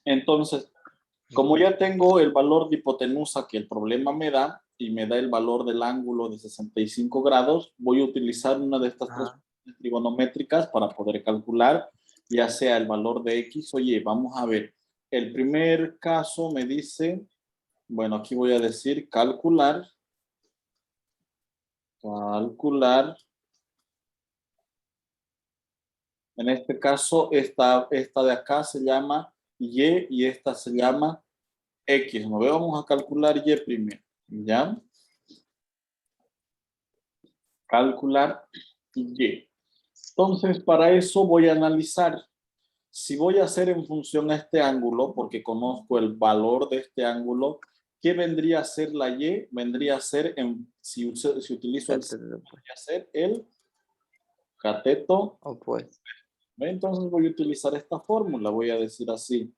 Entonces, como ya tengo el valor de hipotenusa que el problema me da y me da el valor del ángulo de 65 grados, voy a utilizar una de estas tres Ajá. funciones trigonométricas para poder calcular ya sea el valor de X o Y. Vamos a ver. El primer caso me dice, bueno, aquí voy a decir calcular. En este caso, esta de acá se llama Y esta se llama X. ¿No? Vamos a calcular Y primero. ¿Ya? Calcular Y. Entonces, para eso voy a analizar. Si voy a hacer en función a este ángulo, porque conozco el valor de este ángulo, ¿qué vendría a ser la Y? Vendría a ser, si utilizo el, vendría a ser el cateto. Opuesto. Entonces voy a utilizar esta fórmula. Voy a decir así.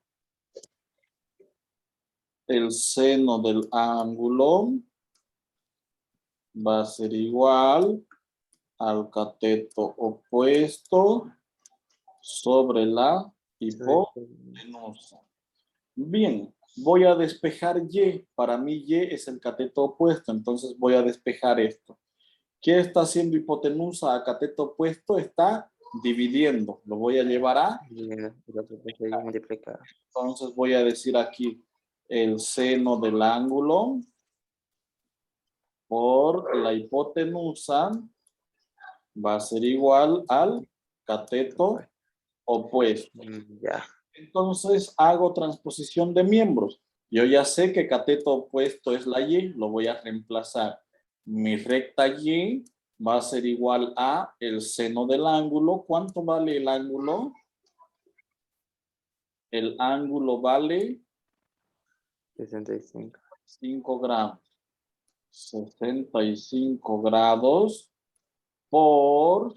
El seno del ángulo va a ser igual al cateto opuesto sobre la hipotenusa. Bien, voy a despejar Y. Para mí Y es el cateto opuesto, entonces voy a despejar esto. ¿Qué está haciendo hipotenusa a cateto opuesto? Está dividiendo. Lo voy a llevar a... Multiplicar. Entonces voy a decir aquí el seno del ángulo por la hipotenusa va a ser igual al cateto opuesto. Ya. Entonces hago transposición de miembros. Yo ya sé que cateto opuesto es la Y, lo voy a reemplazar. Mi recta Y va a ser igual a el seno del ángulo. ¿Cuánto vale el ángulo? El ángulo vale 65. 5 grados. 65 grados por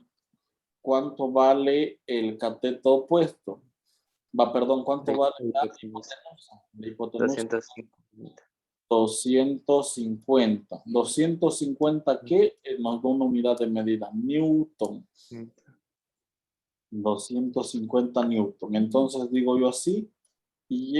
¿cuánto vale el cateto opuesto? Perdón, ¿cuánto vale la hipotenusa? La hipotenusa 250. 250. 250, ¿qué? Nos da una unidad de medida, Newton. 250 Newton. Entonces digo yo así, Y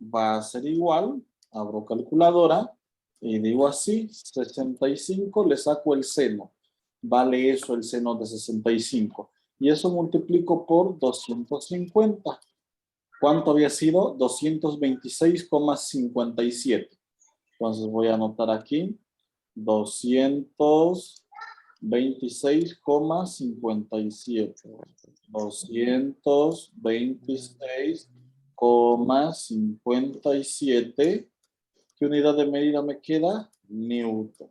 va a ser igual, abro calculadora, y digo así, 65, le saco el seno. Vale eso el seno de 65. Y eso multiplico por 250. ¿Cuánto había sido? 226,57. Entonces voy a anotar aquí 226,57. 226,57. ¿Qué unidad de medida me queda? Newton.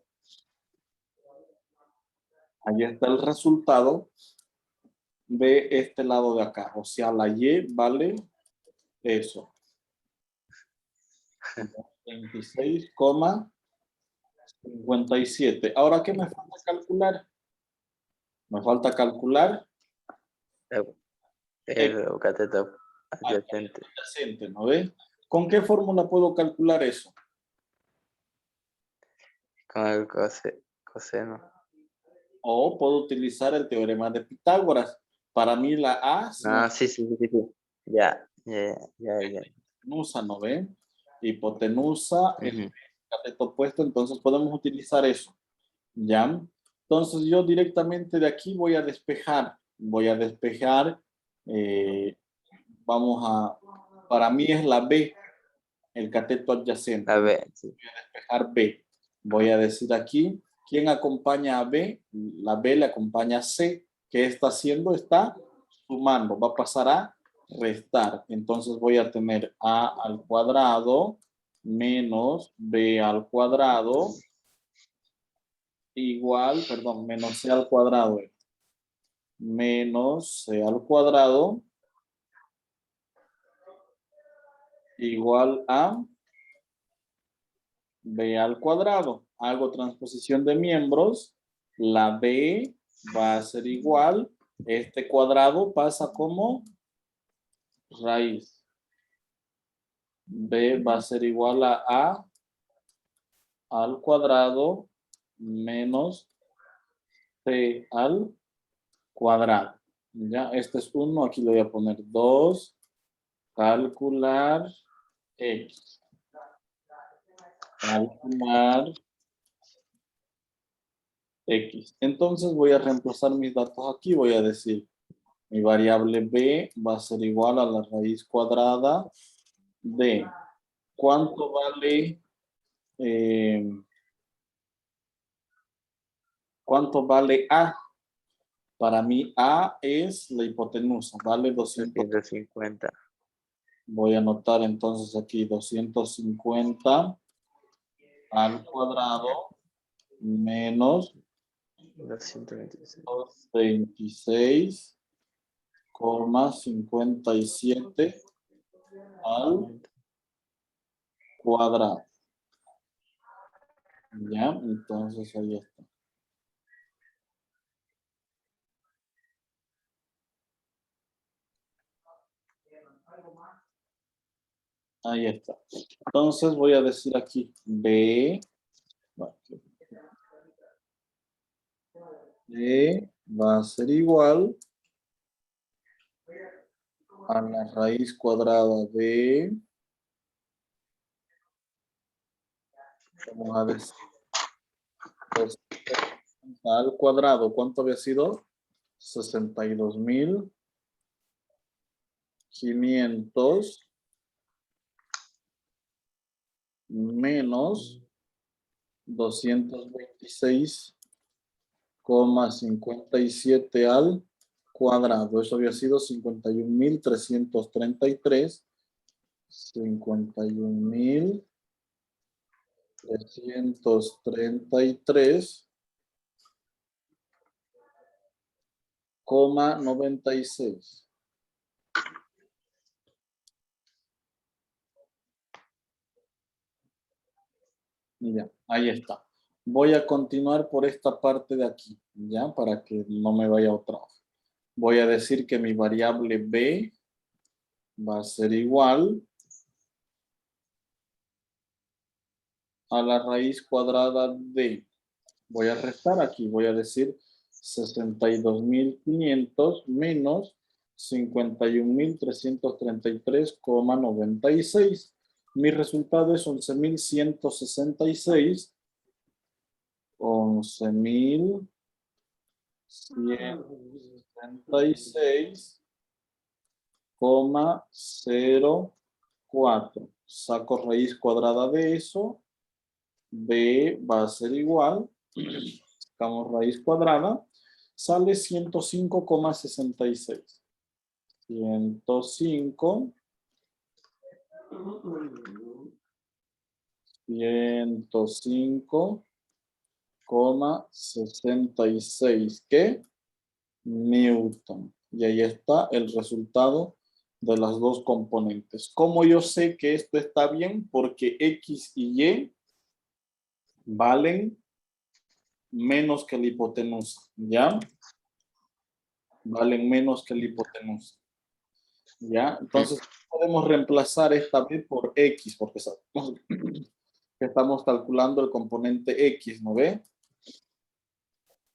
Ahí está el resultado de este lado de acá. O sea, la Y vale eso. 26,57. Ahora, ¿qué me falta calcular? Me falta calcular El cateto adyacente. adyacente, ¿no ves? ¿Con qué fórmula puedo calcular eso? Con el coseno. O puedo utilizar el teorema de Pitágoras. Para mí la A es Ah, sí. Ya. hipotenusa, ¿no ve? Hipotenusa, el cateto opuesto, entonces podemos utilizar eso. ¿Ya? Entonces yo directamente de aquí voy a despejar. Para mí es la B, el cateto adyacente. A ver, sí. Voy a despejar B. Voy a decir aquí, ¿quién acompaña a B? La B le acompaña a C. ¿Qué está haciendo? Está sumando. Va a pasar a restar. Entonces voy a tener A al cuadrado menos B al cuadrado igual, perdón, menos C al cuadrado. Menos C al cuadrado igual a B al cuadrado. Hago transposición de miembros. La B va a ser igual. Este cuadrado pasa como raíz. B va a ser igual a al cuadrado menos C al cuadrado. Ya, este es 1. Aquí le voy a poner 2. calcular X. Calcular X. Entonces voy a reemplazar mis datos aquí. Voy a decir, mi variable B va a ser igual a la raíz cuadrada de ¿cuánto vale? ¿Cuánto vale A? Para mí A es la hipotenusa, vale 200. 250. Voy a anotar entonces aquí 250 al cuadrado menos 226. 26,57 al cuadrado. Ya, entonces ahí está. Ahí está. Entonces voy a decir aquí B. B va a ser igual a la raíz cuadrada de, vamos a decir, 260 al cuadrado. ¿Cuánto había sido? 62,500 menos 226,57 al cuadrado. Eso había sido 51,333. 51,333,96. Ya, ahí está. Voy a continuar por esta parte de aquí, ya, para que no me vaya otra vez. Voy a decir que mi variable B va a ser igual a la raíz cuadrada de, voy a restar aquí, voy a decir 62,500 menos 51,333,96. Mi resultado es 11,166. 11,166,04. Saco raíz cuadrada de eso. B va a ser igual. Sacamos raíz cuadrada. Sale 105,66. 105. 105,66. ¿Qué? Newton. Y ahí está el resultado de las dos componentes. ¿Cómo yo sé que esto está bien? Porque X y Y valen menos que la hipotenusa, ¿ya? Valen menos que la hipotenusa, ¿ya? Entonces podemos reemplazar esta B por X, porque sabemos que estamos calculando el componente X, ¿no ve?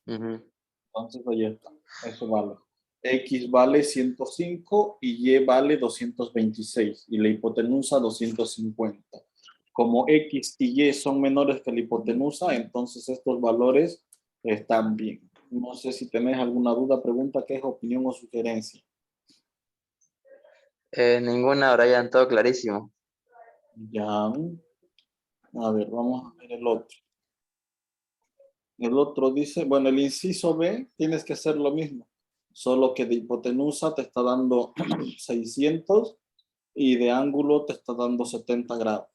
Entonces ahí está, eso vale. X vale 105 y Y vale 226 y la hipotenusa 250. Como X y Y son menores que la hipotenusa, entonces estos valores están bien. No sé si tenés alguna duda, pregunta, queja, opinión o sugerencia. Ninguna, Brian, todo clarísimo. Ya. A ver, vamos a ver el otro. El otro dice, bueno, el inciso B tienes que hacer lo mismo, solo que de hipotenusa te está dando 600 y de ángulo te está dando 70 grados.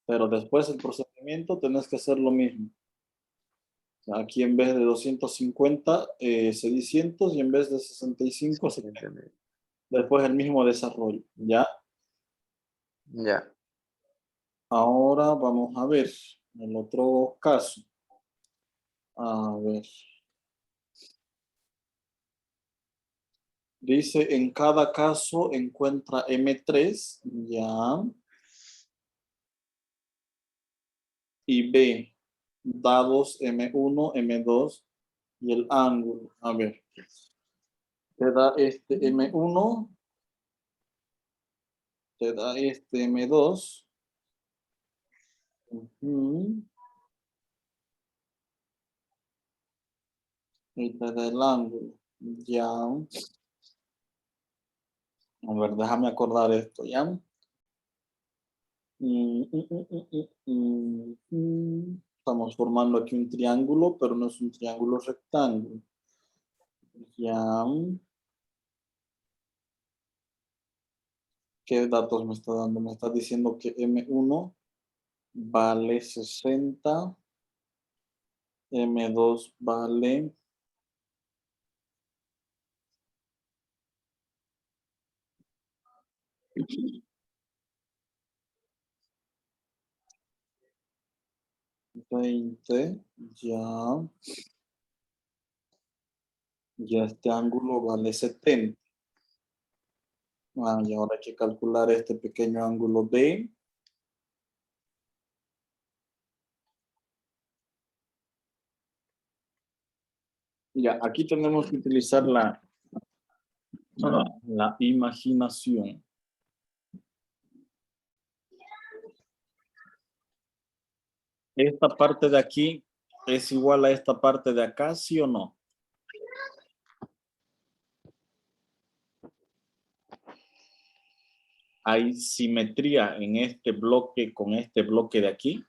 Pero después el procedimiento tenés que hacer lo mismo. Aquí en vez de 250, 600 y en vez de 65, 70. Después el mismo desarrollo, ¿ya? Ya. Ahora vamos a ver el otro caso. A ver. Dice, en cada caso encuentra M3, ya. Y B, dados M1, M2 y el ángulo. A ver. Te da este M1 te da este M2. Ujú. Y te da el ángulo. Ya. A ver, déjame acordar esto, ¿ya? Estamos formando aquí un triángulo, pero no es un triángulo rectángulo. Ya. ¿Qué datos me está dando? Me está diciendo que M1 vale 60, M2 vale 20, ya. Ya este ángulo vale 70. Y ahora hay que calcular este pequeño ángulo B. Ya, aquí tenemos que utilizar la imaginación. Esta parte de aquí es igual a esta parte de acá, ¿sí o no? Hay simetría en este bloque con este bloque de aquí.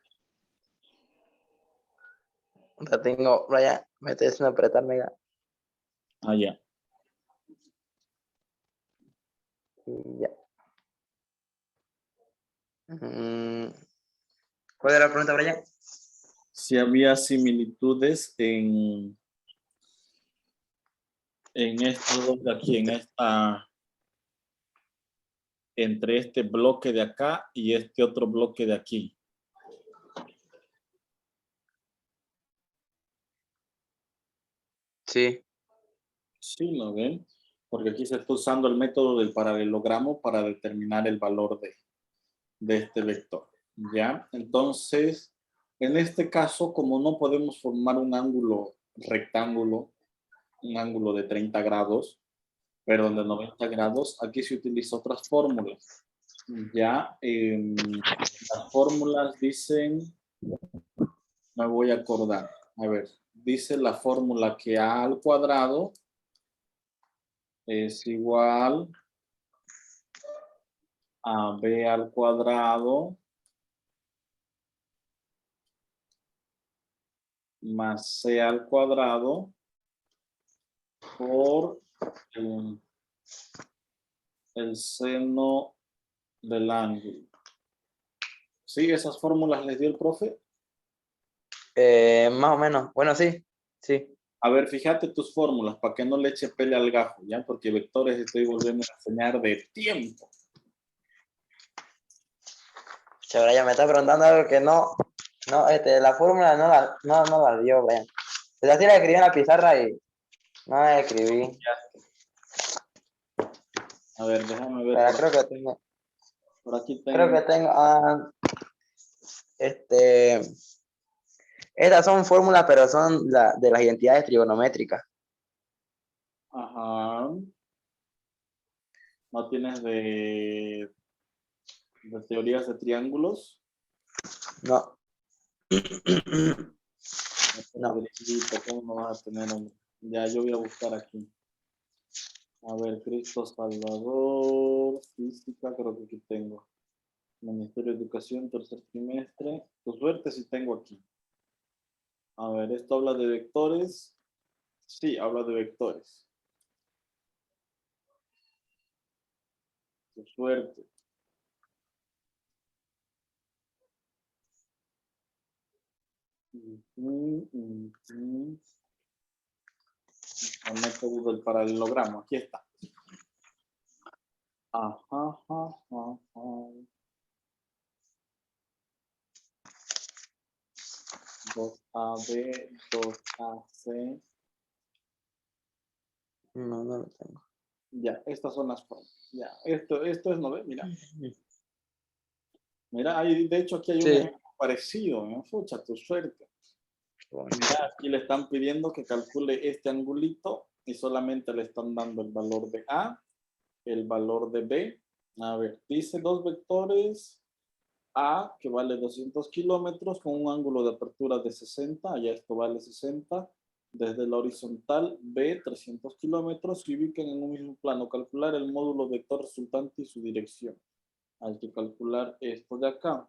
La tengo, Brian, me estoy haciendo apretarme ya. Ya. Ya. ¿Cuál era la pregunta, Brian? Si había similitudes en estos dos de aquí, entre este bloque de acá y este otro bloque de aquí. Sí. Sí, ¿lo ven? Porque aquí se está usando el método del paralelogramo para determinar el valor de este vector. ¿Ya? Entonces, en este caso, como no podemos formar un ángulo rectángulo, un ángulo de 30 grados, perdón, de 90 grados, aquí se utilizan otras fórmulas. Ya, las fórmulas dicen, me voy a acordar, a ver, dice la fórmula que A al cuadrado es igual a B al cuadrado más C al cuadrado por el seno del ángulo. ¿Sí? ¿Esas fórmulas les dio el profe? Más o menos. Bueno, sí. Sí. A ver, fíjate tus fórmulas para que no le eche pele al gajo, ¿ya? Porque vectores estoy volviendo a enseñar de tiempo. Chévere, ya me está preguntando algo que no, la fórmula no la dio, Brian. Pues así la escribí en la pizarra y no la escribí. A ver, déjame ver. Pero creo que tengo, Por aquí creo tengo. que tengo, estas son fórmulas, pero son de las identidades trigonométricas. Ajá. ¿No tienes de teorías de triángulos? No. No. ¿Cómo no vas a tener, hombre? Ya, yo voy a buscar aquí. A ver, Cristo Salvador, física, creo que aquí tengo. Ministerio de Educación, tercer trimestre. Tu suerte si tengo aquí. A ver, ¿esto habla de vectores? Sí, habla de vectores. Tu suerte. El método del paralelogramo, aquí está. Ajá, ajá, ajá. 2AB, 2AC. No lo tengo. Ya, estas son las formas. Ya, esto es, ¿no ve? Mira. Mira, hay, de hecho aquí hay un Sí. ejemplo parecido, ¿no? Fucha, tu suerte. Mira, aquí le están pidiendo que calcule este angulito y solamente le están dando el valor de A, el valor de B A ver, dice dos vectores. A, que vale 200 kilómetros, con un ángulo de apertura de 60, allá esto vale 60. Desde la horizontal, B, 300 kilómetros, se ubican en un mismo plano. Calcular el módulo vector resultante y su dirección. Hay que calcular esto de acá.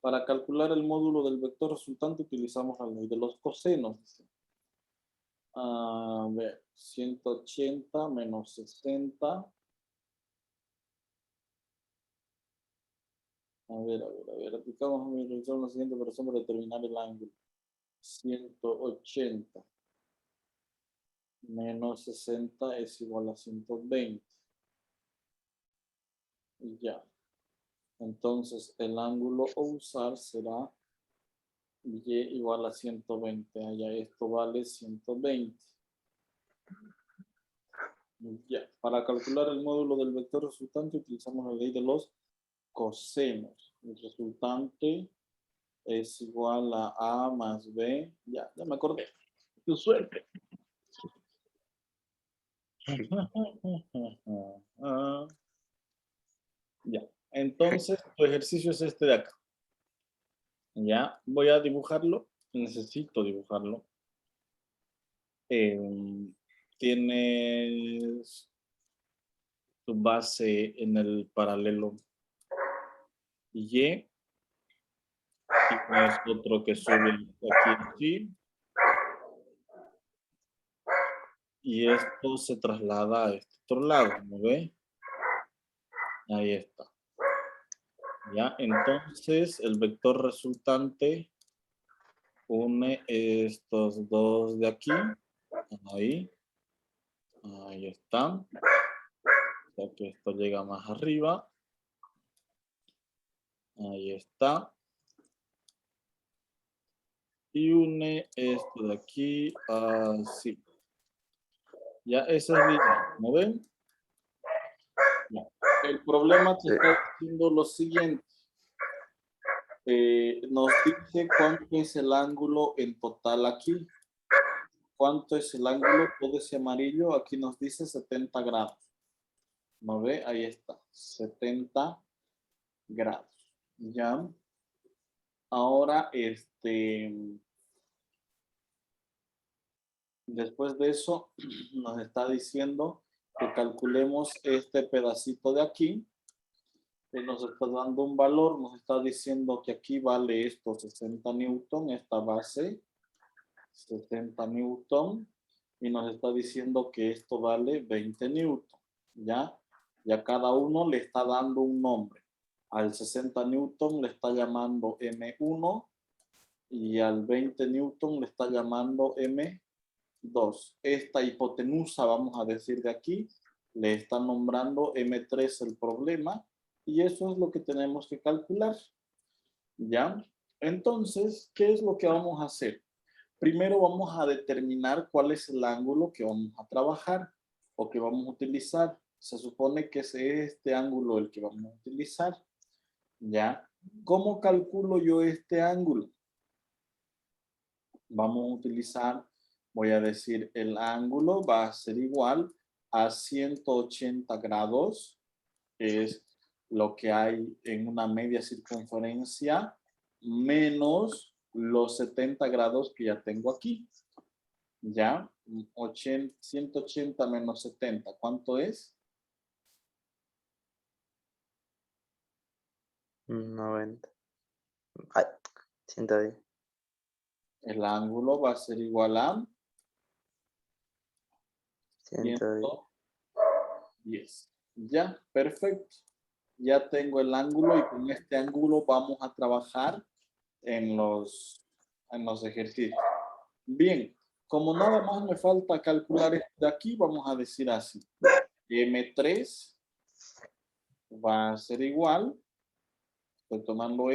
Para calcular el módulo del vector resultante utilizamos la ley de los cosenos. A ver, 180 menos 60. A ver, aplicamos mi resolución la siguiente operación para determinar el ángulo. 180 menos 60 es igual a 120. Y ya. Entonces, el ángulo a usar será y igual a 120. Allá esto vale 120. Ya. Para calcular el módulo del vector resultante utilizamos la ley de los cosenos. El resultante es igual a A más B. Ya me acordé. ¡Qué suerte! Ya. Entonces, tu ejercicio es este de acá. Ya, voy a dibujarlo. Necesito dibujarlo. Tienes tu base en el paralelo Y. Tienes otro que sube aquí así. Y esto se traslada a este otro lado, ¿no ve? Ahí está. Ya, entonces el vector resultante une estos dos de aquí. Ahí. Ahí está. O sea que esto llega más arriba. Ahí está. Y une esto de aquí así. Ya, esa es la idea, ¿no ven? Ya. El problema te está diciendo lo siguiente. Nos dice cuánto es el ángulo en total aquí. ¿Cuánto es el ángulo? Todo ese amarillo aquí nos dice 70 grados. ¿No ve? Ahí está. 70 grados. Ya. Ahora, después de eso, nos está diciendo que calculemos este pedacito de aquí. Nos está dando un valor, nos está diciendo que aquí vale esto 60 newton, esta base 60 newton, y nos está diciendo que esto vale 20 newton, ¿ya? Y a cada uno le está dando un nombre. Al 60 newton le está llamando M1 y al 20 newton le está llamando M2. Esta hipotenusa, vamos a decir de aquí, le está nombrando M3 el problema. Y eso es lo que tenemos que calcular. ¿Ya? Entonces, ¿qué es lo que vamos a hacer? Primero vamos a determinar cuál es el ángulo que vamos a trabajar o que vamos a utilizar. Se supone que es este ángulo el que vamos a utilizar. ¿Ya? ¿Cómo calculo yo este ángulo? Vamos a utilizar, voy a decir, el ángulo va a ser igual a 180 grados, es lo que hay en una media circunferencia, menos los 70 grados que ya tengo aquí. ¿Ya? 180 menos 70, ¿cuánto es? 90. Ay, 110. El ángulo va a ser igual a 110. 110. Ya, perfecto. Ya tengo el ángulo y con este ángulo vamos a trabajar en los ejercicios. Bien, como nada más me falta calcular esto de aquí, vamos a decir así. M3 va a ser igual, estoy tomando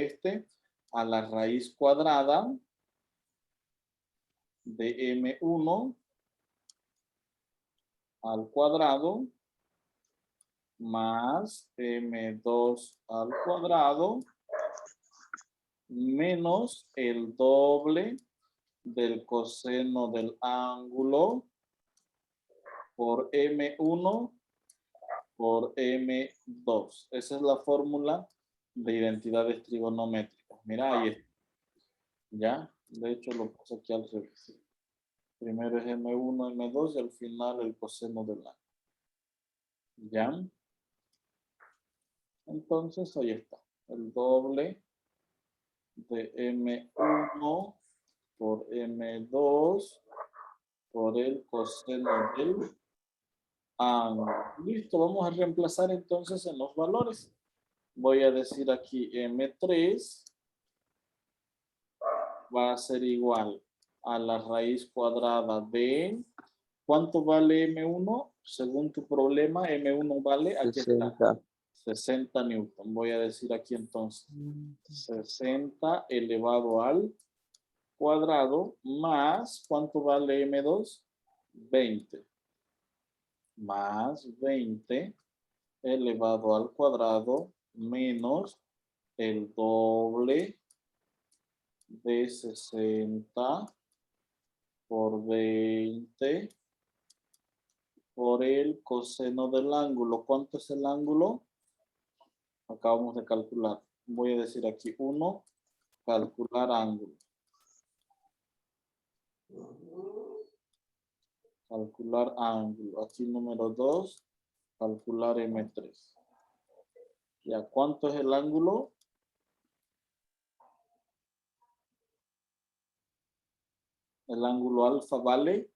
a la raíz cuadrada de M1 al cuadrado más M2 al cuadrado menos el doble del coseno del ángulo por M1 por M2. Esa es la fórmula de identidades trigonométricas. Mira, ahí está. Ya, de hecho lo puse aquí al revés. Primero es M1, M2 y al final el coseno del ángulo. ¿Ya? Entonces ahí está. El doble de M1 por M2 por el coseno del ángulo. Listo, vamos a reemplazar entonces en los valores. Voy a decir aquí M3 va a ser igual a la raíz cuadrada de... ¿Cuánto vale M1? Según tu problema, M1 vale, aquí está, 60. 60 newton. Voy a decir aquí entonces 60 elevado al cuadrado más, ¿cuánto vale M2? 20. Más 20 elevado al cuadrado menos el doble de 60 por 20 por el coseno del ángulo. ¿Cuánto es el ángulo? Acabamos de calcular. Voy a decir aquí 1, calcular ángulo. Calcular ángulo. Aquí número 2, calcular M3. ¿Ya cuánto es el ángulo? El ángulo alfa vale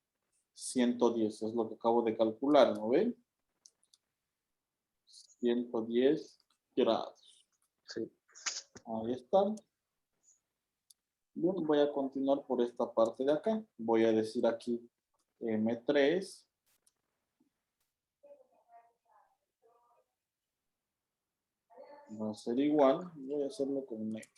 110, es lo que acabo de calcular, ¿no ven? 110 grados. Sí. Ahí están. Bien, voy a continuar por esta parte de acá. Voy a decir aquí M3 va a ser igual. Voy a hacerlo con negro.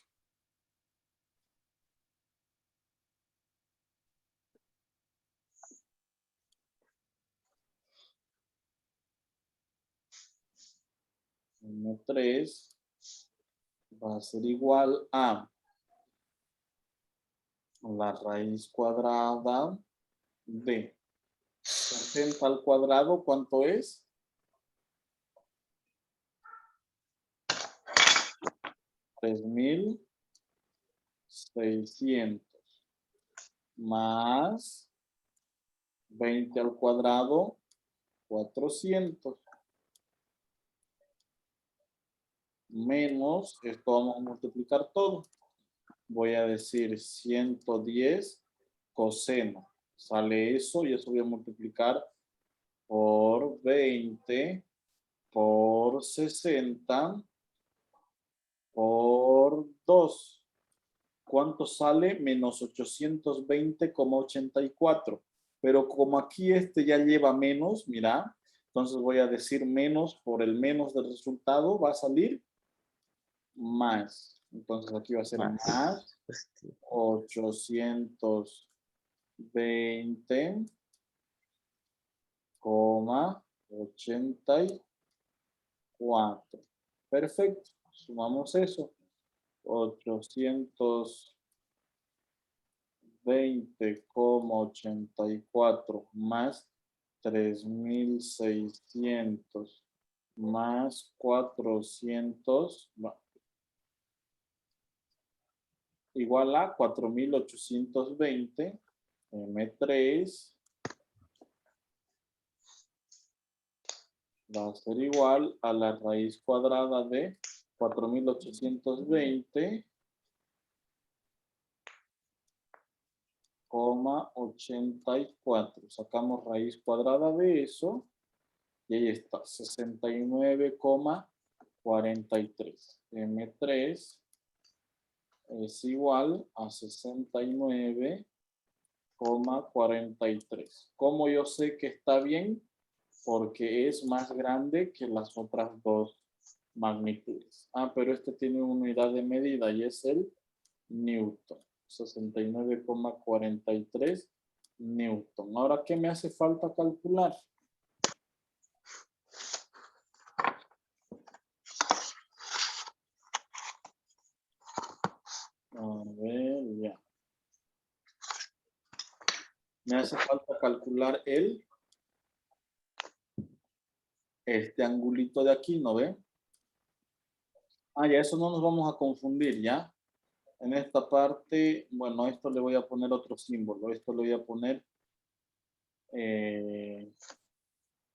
M3 va a ser igual a la raíz cuadrada de 60 al cuadrado. ¿Cuánto es? 3600 más 20 al cuadrado, 400 menos, esto vamos a multiplicar todo. Voy a decir 110 coseno. Sale eso y eso voy a multiplicar por 20 por 60 por 2. ¿Cuánto sale? Menos 820,84. Pero como aquí este ya lleva menos, mira, entonces voy a decir menos por el menos del resultado, va a salir más. Entonces aquí va a ser más 820,84. Perfecto. Sumamos eso. 820,84 más 3600 más 400 igual a 4820 M3 va a ser igual a la raíz cuadrada de 4820 84. Sacamos raíz cuadrada de eso y ahí está, 69,43. M3 es igual a 69,43. ¿Cómo yo sé que está bien? Porque es más grande que las otras dos magnitudes. Ah, pero este tiene una unidad de medida y es el Newton. 69,43 Newton. Ahora, ¿qué me hace falta calcular? A ver, ya. Me hace falta calcular el este angulito de aquí, ¿no ve? Ah, ya, eso no nos vamos a confundir, ¿ya? En esta parte, bueno, esto le voy a poner otro símbolo. Esto le voy a poner,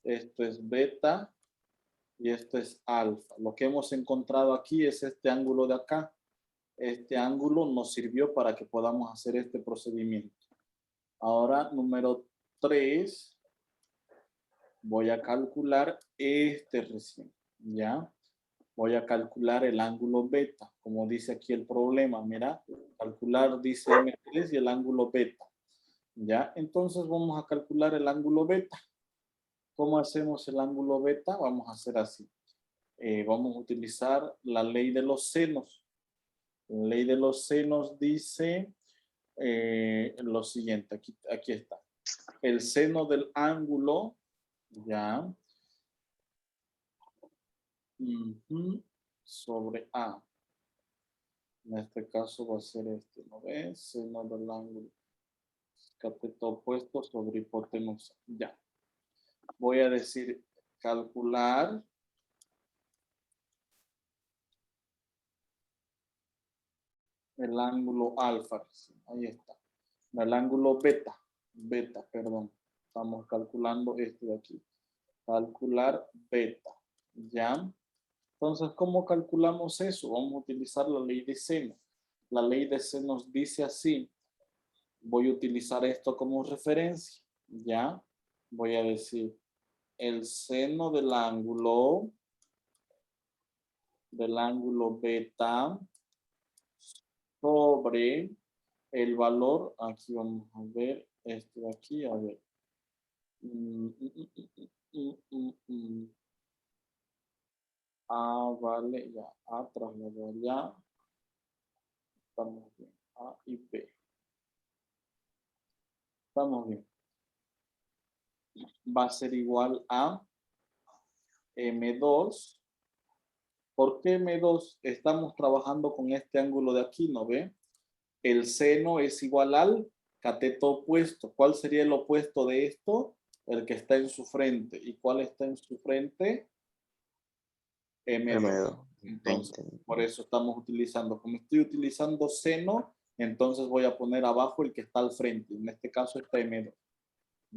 esto es beta y esto es alfa. Lo que hemos encontrado aquí es este ángulo de acá. Este ángulo nos sirvió para que podamos hacer este procedimiento. Ahora, número 3, voy a calcular este recién, ¿ya? Voy a calcular el ángulo beta, como dice aquí el problema, mira, calcular dice M3 y el ángulo beta, ¿ya? Entonces vamos a calcular el ángulo beta. ¿Cómo hacemos el ángulo beta? Vamos a hacer así. Vamos a utilizar la ley de los senos. La ley de los senos dice lo siguiente, aquí está. El seno del ángulo, ya, sobre A. En este caso va a ser este, ¿no ves? Seno del ángulo. Cateto opuesto sobre hipotenusa. Ya. Voy a decir calcular el ángulo alfa. Ahí está. El ángulo beta. Beta, perdón. Estamos calculando este de aquí. Calcular beta. ¿Ya? Entonces, ¿cómo calculamos eso? Vamos a utilizar la ley de seno. La ley de senos dice así. Voy a utilizar esto como referencia. ¿Ya? Voy a decir el seno del ángulo beta sobre el valor, aquí vamos a ver, este de aquí, a ver. A, vale, ya, A trasladado allá. Estamos bien, A y B. Estamos bien. Va a ser igual a M2. ¿Por qué M2? Estamos trabajando con este ángulo de aquí, ¿no ve? El seno es igual al cateto opuesto. ¿Cuál sería el opuesto de esto? El que está en su frente. ¿Y cuál está en su frente? M2. Entonces, por eso estamos utilizando. Como estoy utilizando seno, entonces voy a poner abajo el que está al frente. En este caso está M2.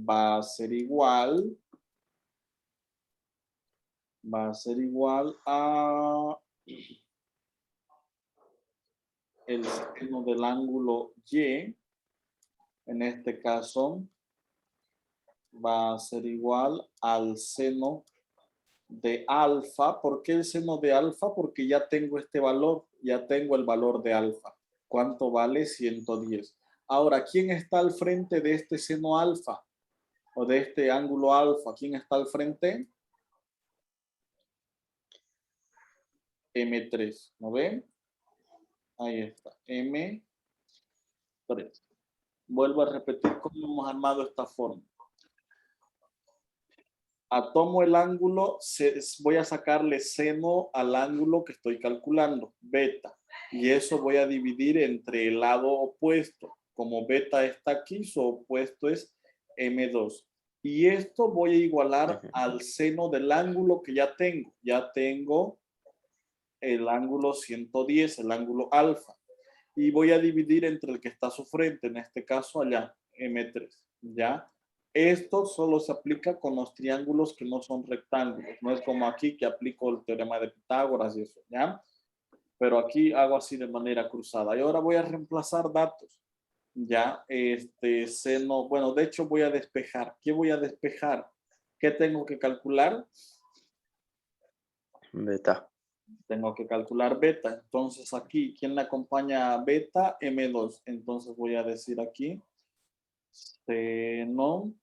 Va a ser igual a el seno del ángulo Y. En este caso va a ser igual al seno de alfa. ¿Por qué el seno de alfa? Porque ya tengo este valor, ya tengo el valor de alfa. ¿Cuánto vale? 110. Ahora, ¿quién está al frente de este seno alfa? O de este ángulo alfa. ¿Quién está al frente? M3. ¿No ven? Ahí está. M3. Vuelvo a repetir cómo hemos armado esta forma. Tomo el ángulo, voy a sacarle seno al ángulo que estoy calculando, beta. Y eso voy a dividir entre el lado opuesto. Como beta está aquí, su opuesto es M2. Y esto voy a igualar al seno del ángulo que ya tengo. Ya tengo el ángulo 110, el ángulo alfa. Y voy a dividir entre el que está a su frente, en este caso allá, M3. ¿Ya? Esto solo se aplica con los triángulos que no son rectángulos. No es como aquí que aplico el teorema de Pitágoras y eso, ¿ya? Pero aquí hago así de manera cruzada. Y ahora voy a reemplazar datos. Ya, seno, bueno, de hecho voy a despejar. ¿Qué voy a despejar? ¿Qué tengo que calcular? Beta. Tengo que calcular beta. Entonces aquí, ¿quién le acompaña a beta? M2. Entonces voy a decir aquí, seno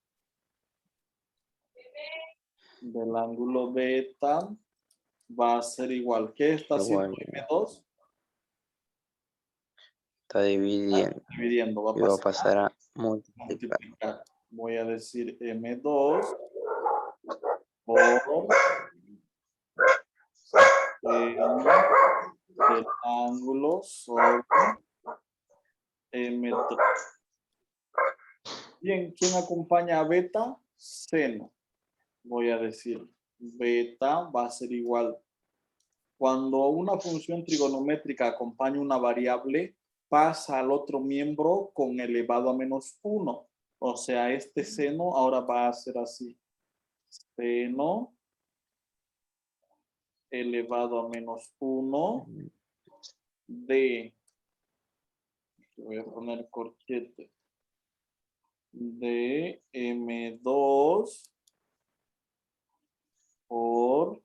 del ángulo beta va a ser igual. ¿Qué está haciendo M2? Está dividiendo. Dividiendo. Va a pasar a multiplicar. Voy a decir M2 por el ángulo sobre M3. Bien, ¿quién acompaña a beta? Seno. Voy a decir beta va a ser igual. Cuando una función trigonométrica acompaña una variable, pasa al otro miembro con elevado a menos 1. O sea, este seno ahora va a ser así. Seno elevado a menos 1 de, voy a poner corchete, de M2 por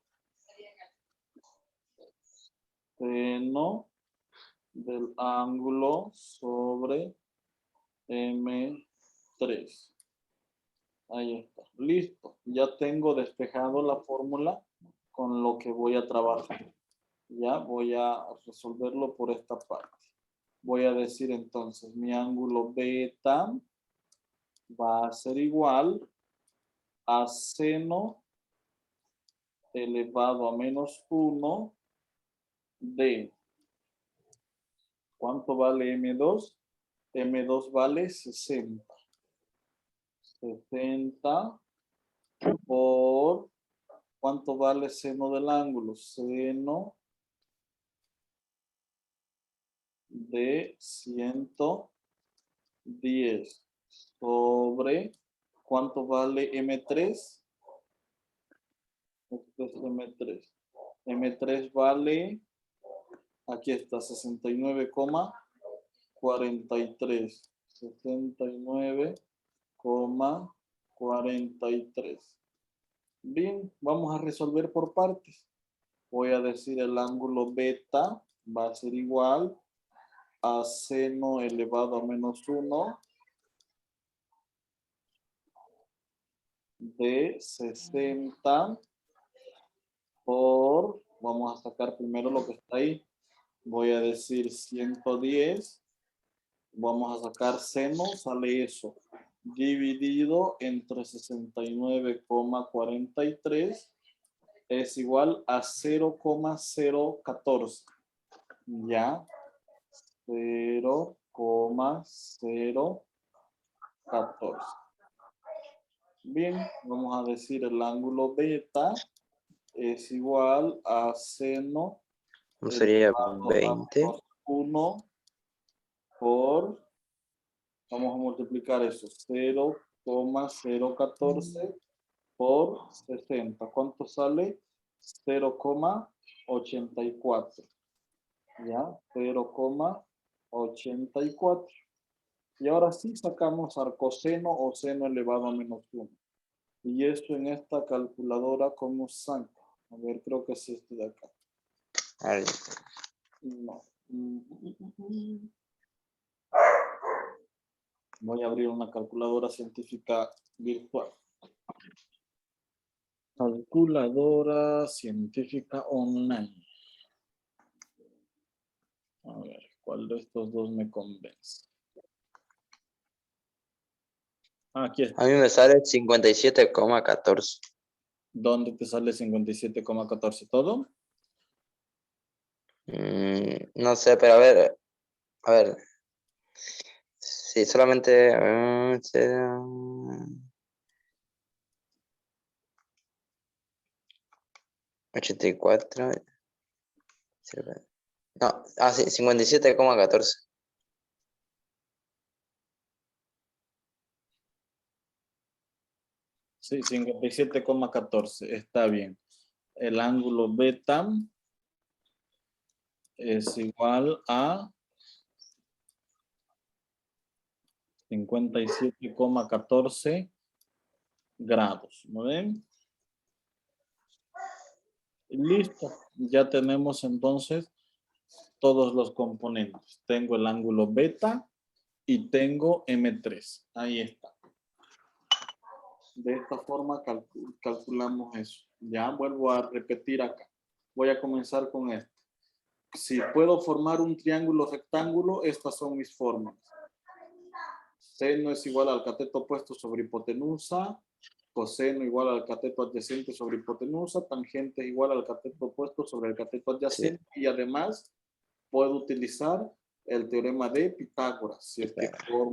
seno del ángulo sobre M3. Ahí está. Listo. Ya tengo despejado la fórmula con lo que voy a trabajar. Ya voy a resolverlo por esta parte. Voy a decir entonces, mi ángulo beta va a ser igual a seno elevado a menos 1 de, ¿cuánto vale M2? M2 vale 60. 60 por, ¿cuánto vale seno del ángulo? Seno de 110 sobre, ¿cuánto vale M3? Este es M3. M3 vale, aquí está, 69,43. 69,43. Bien, vamos a resolver por partes. Voy a decir el ángulo beta va a ser igual a seno elevado a menos 1 de 60 por, vamos a sacar primero lo que está ahí. Voy a decir 110. Vamos a sacar seno, sale eso. Dividido entre 69,43 es igual a 0,014. Ya. 0,014. Bien, vamos a decir el ángulo beta es igual a seno Sería elevado a 20. menos 1 por, vamos a multiplicar eso, 0,014 por 60. ¿Cuánto sale? 0,84. ¿Ya? 0,84. Y ahora sí sacamos arcoseno o seno elevado a menos 1. Y esto en esta calculadora, ¿cómo saca? A ver, creo que es este de acá. Ahí. No. Voy a abrir una calculadora científica virtual. Calculadora científica online. A ver, ¿cuál de estos dos me convence? Aquí está. A mí me sale 57,14. ¿Dónde te sale 57,14 todo? No sé, pero a ver. Sí, solamente 84. No, sí, 57,14. Sí, 57,14. Está bien. El ángulo beta es igual a 57,14 grados. ¿No ven? Listo. Ya tenemos entonces todos los componentes. Tengo el ángulo beta y tengo M3. Ahí está. De esta forma calculamos eso. Ya vuelvo a repetir acá. Voy a comenzar con esto. Si puedo formar un triángulo rectángulo, estas son mis formas. Seno es igual al cateto opuesto sobre hipotenusa. Coseno igual al cateto adyacente sobre hipotenusa. Tangente igual al cateto opuesto sobre el cateto adyacente. Sí. Y además puedo utilizar el teorema de Pitágoras. Si es que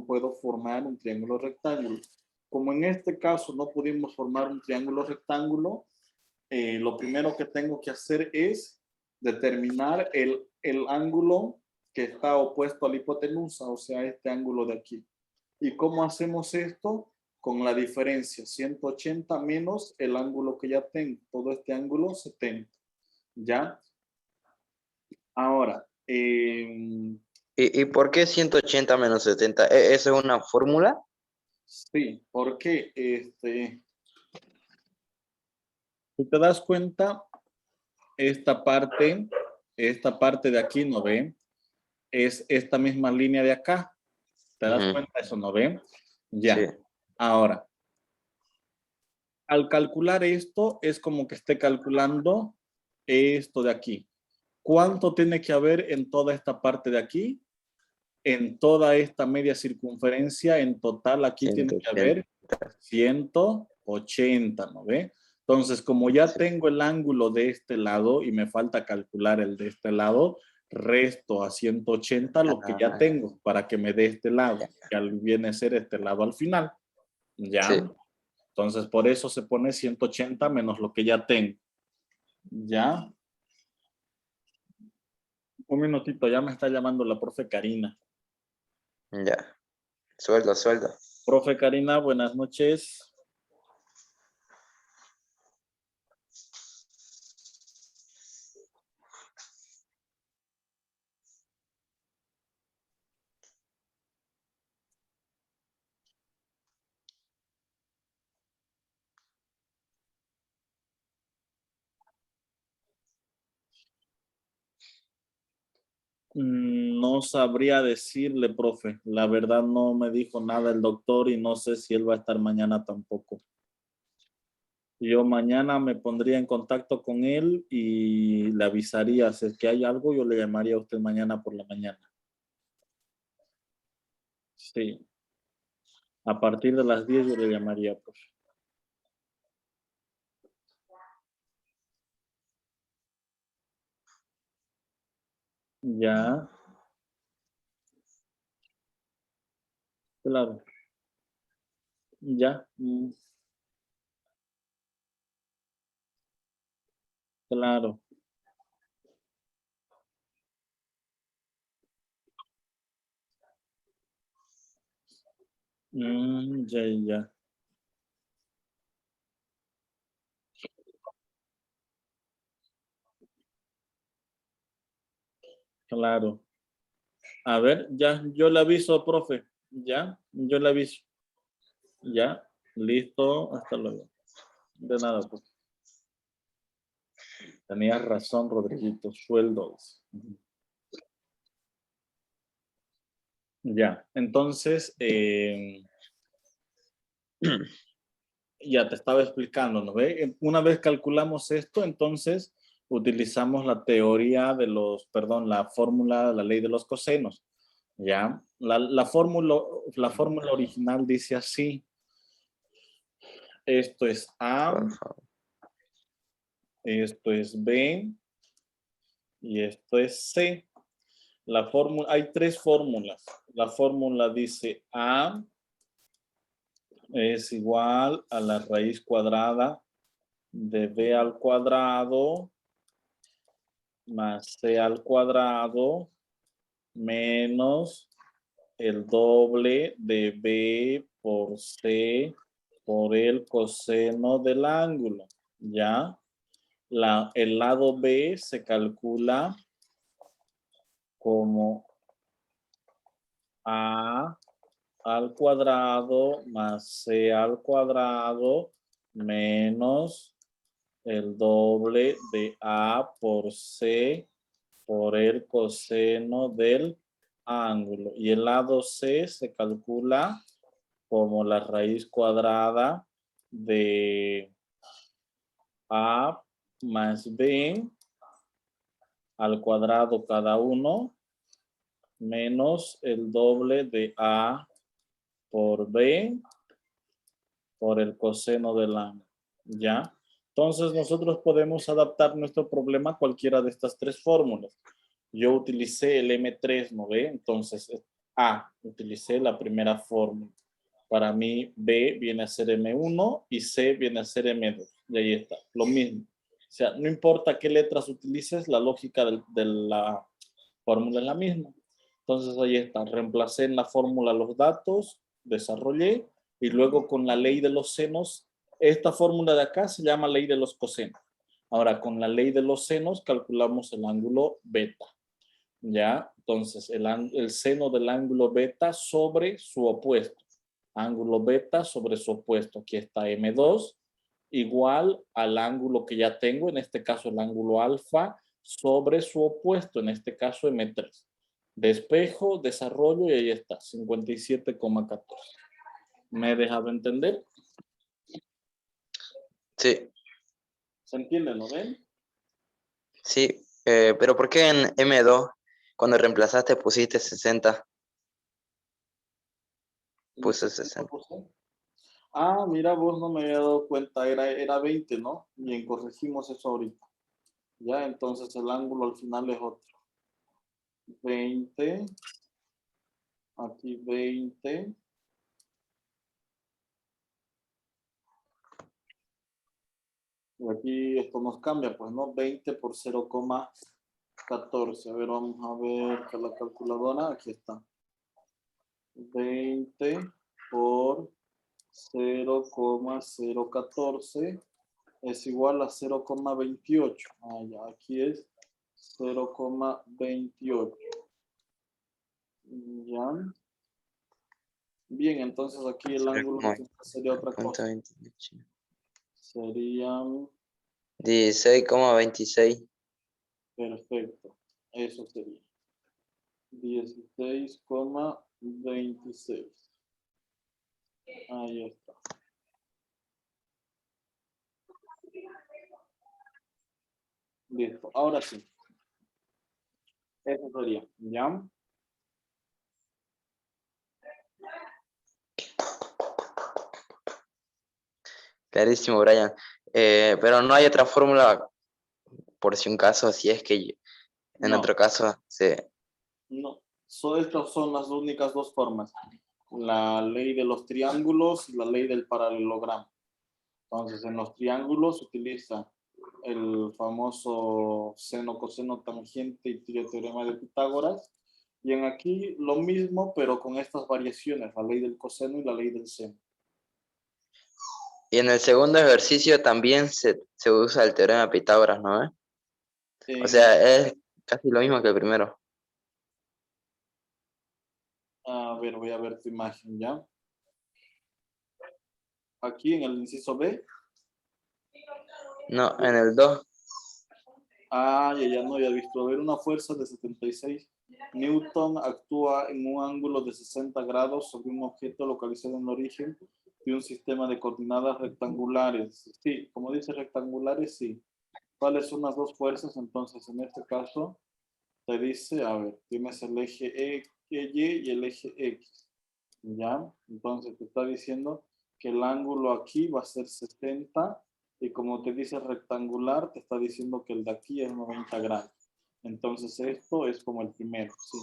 puedo formar un triángulo rectángulo. Como en este caso no pudimos formar un triángulo rectángulo, lo primero que tengo que hacer es determinar el ángulo que está opuesto a la hipotenusa, o sea, este ángulo de aquí. ¿Y cómo hacemos esto? Con la diferencia 180 menos el ángulo que ya tengo, todo este ángulo 70. ¿Ya? Ahora, ¿Y por qué 180 menos 70? ¿Esa es una fórmula? sí, porque si te das cuenta, esta parte de aquí, ¿no ve? Es esta misma línea de acá. ¿Te das Ujú. cuenta? Eso, ¿no ve? Sí. Ya. Ahora, al calcular esto, es como que esté calculando esto de aquí. ¿Cuánto tiene que haber en toda esta parte de aquí? En toda esta media circunferencia, en total, aquí tiene que 180. haber 180, ¿no ve? Entonces, como ya Sí. tengo el ángulo de este lado y me falta calcular el de este lado, resto a 180 lo que ya Ah, tengo para que me dé este lado, que viene a ser este lado al final. ¿Ya? sí. Entonces, por eso se pone 180 menos lo que ya tengo. ¿Ya? Un minutito, ya me está llamando la profe Karina. Ya. Sueldo, sueldo. Profe Karina, buenas noches. No sabría decirle, profe. La verdad no me dijo nada el doctor y no sé si él va a estar mañana tampoco. Yo mañana me pondría en contacto con él y le avisaría. Si es que hay algo, yo le llamaría a usted mañana por la mañana. Sí. A partir de las 10 yo le llamaría, pues. Ya. Claro. Ya. Claro. Ya, ya. Claro. A ver, ya, yo le aviso, profe. Ya, yo le aviso. Ya, listo, hasta luego. De nada, pues. Tenías razón, Rodriguito, sueldos. Ya, entonces, ya te estaba explicando, ¿no ve? Una vez calculamos esto, entonces utilizamos la teoría de los, perdón, la fórmula, la ley de los cosenos. Ya, la fórmula original dice así. Esto es A, Por favor. esto es B y esto es C. La fórmula, hay tres fórmulas. La fórmula dice A es igual a la raíz cuadrada de B al cuadrado más C al cuadrado menos el doble de B por C por el coseno del ángulo. ¿Ya? El lado B se calcula como A al cuadrado más C al cuadrado menos el doble de A por C por el coseno del ángulo. Y el lado C se calcula como la raíz cuadrada de A más B al cuadrado cada uno menos el doble de A por B por el coseno del ángulo. ¿Ya? Entonces nosotros podemos adaptar nuestro problema a cualquiera de estas tres fórmulas. Yo utilicé el M3, ¿no ve? Entonces, utilicé la primera fórmula. Para mí, B viene a ser M1 y C viene a ser M2. Y ahí está, lo mismo. O sea, no importa qué letras utilices, la lógica de la fórmula es la misma. Entonces ahí está, reemplacé en la fórmula los datos, desarrollé, y luego con la ley de los senos, esta fórmula de acá se llama ley de los cosenos. Ahora con la ley de los senos calculamos el ángulo beta. ¿Ya? Entonces el seno del ángulo beta sobre su opuesto. Ángulo beta sobre su opuesto. Aquí está M2 igual al ángulo que ya tengo, en este caso el ángulo alfa, sobre su opuesto, en este caso M3. Despejo, desarrollo y ahí está, 57,14. ¿Me he dejado entender? Sí, ¿Se entiende, no ven? sí. Pero ¿por qué en M2, cuando reemplazaste, pusiste 60? Puse 60. Ah, mira, vos no me había dado cuenta, era 20, ¿no? Bien, corregimos eso ahorita. Ya, entonces el ángulo al final es otro. 20, aquí 20. Y aquí esto nos cambia, pues, ¿no? 20 por 0,14. A ver, vamos a ver que la calculadora, aquí está. 20 por 0,014 es igual a 0,28. Ah, ya, aquí es 0,28. Ya. Bien, entonces aquí el ángulo sería otra cosa. 28. Serían, 16,26. perfecto, eso sería 16,26. Ahí está. Listo, ahora sí. Eso sería, ¿ya? Clarísimo, Brian. Pero no hay otra fórmula, por si un caso, si es que en No, otro caso se... no. Estas son las únicas dos formas. La ley de los triángulos y la ley del paralelogramo. Entonces, en los triángulos se utiliza el famoso seno, coseno, tangente y teorema de Pitágoras. Y en aquí lo mismo, pero con estas variaciones, la ley del coseno y la ley del seno. Y en el segundo ejercicio también se usa el teorema de Pitágoras, ¿no? O sea, es casi lo mismo que el primero. A ver, voy a ver tu imagen ya. Aquí en el inciso B. No, en el 2. Ah, ya no había visto. A ver, una fuerza de 76 Newton actúa en un ángulo de 60 grados sobre un objeto localizado en el origen de un sistema de coordenadas rectangulares. Sí, como dice rectangulares, sí. ¿Cuáles son las dos fuerzas? Entonces, en este caso, te dice, a ver, tienes el eje Y y el eje X. ¿Ya? Entonces, te está diciendo que el ángulo aquí va a ser 70 y como te dice rectangular, te está diciendo que el de aquí es 90 grados. Entonces, esto es como el primero, ¿sí?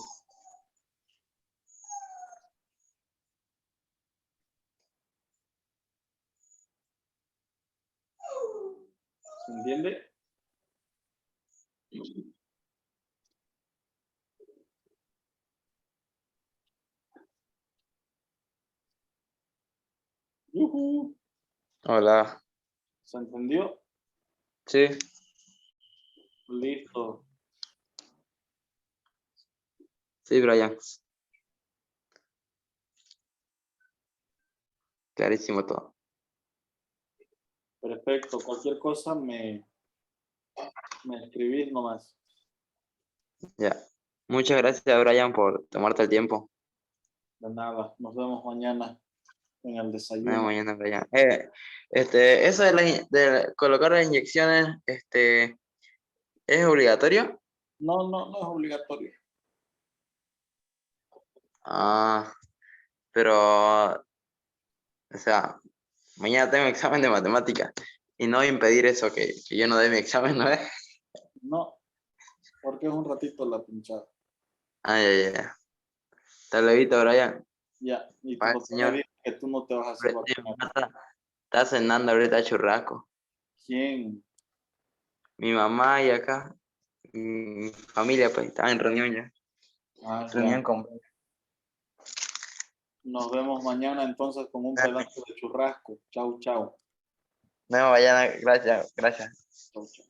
¿Se entiende? ¡Yujú! Hola. ¿Se entendió? Sí. Listo. Sí, Brian. Clarísimo todo. Perfecto. Cualquier cosa me escribís nomás. Ya. Muchas gracias, Brian, por tomarte el tiempo. De nada. Nos vemos mañana en el Nos vemos desayuno. mañana, Brian. Eso de colocar las inyecciones, ¿es obligatorio? No, no, no es obligatorio. Ah, pero, o sea, mañana tengo examen de matemática y no impedir eso que yo no dé mi examen, ¿no es? No, porque es un ratito la pinchada. Ay, ay, ay. Hasta luego, Brian. Ya, y tu Bye, doctora señor. dice que tú no te vas a hacer vacunar. Está cenando ahorita churrasco. ¿Quién? mi mamá y acá, mi familia, pues, estaba en reunión ya. Ah, ya. Reunión completa. Nos vemos mañana entonces con un pedazo de churrasco. Chau, chau. No, vayan, gracias, gracias. Chau, chau.